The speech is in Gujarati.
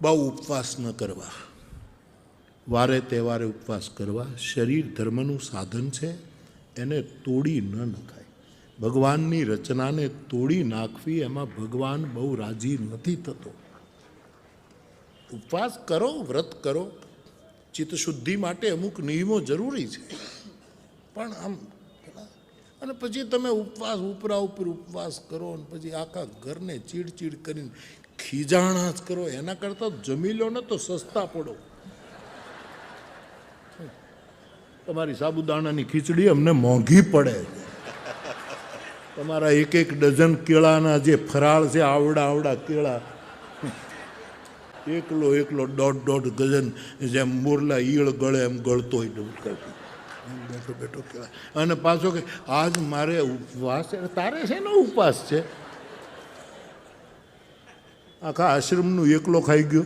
બહુ ઉપવાસ ન કરવા, વારે તહેવારે ઉપવાસ કરવા. શરીર ધર્મનું સાધન છે, એને તોડી ન નખાય. ભગવાનની રચનાને તોડી નાખવી, એમાં ભગવાન બહુ રાજી નથી થતો. ઉપવાસ કરો, વ્રત કરો, ચિત્તશુદ્ધિ માટે અમુક નિયમો જરૂરી છે, પણ આમ અને પછી તમે ઉપવાસ ઉપરા ઉપર ઉપવાસ કરો અને પછી આખા ઘરને ચીડચીડ કરીને ખીજાણા જ કરો. એના કરતાં જમી લો ને તો સસ્તા પડો. તમારી સાબુદાણાની ખીચડી અમને મોંઘી પડે. તમારા એક એક ડઝન કેળાના જે ફરાળ છે, આવડા આવડા કેળા, એકલો દોઢ ડઝન, જેમ મોરલા ઈયળ ગળે એમ ગળતો હોય બેઠો કેળા. અને પાછો કે આજ મારે ઉપવાસ. તારે છે ને ઉપવાસ છે? આખા આશ્રમનું એકલો ખાઈ ગયો.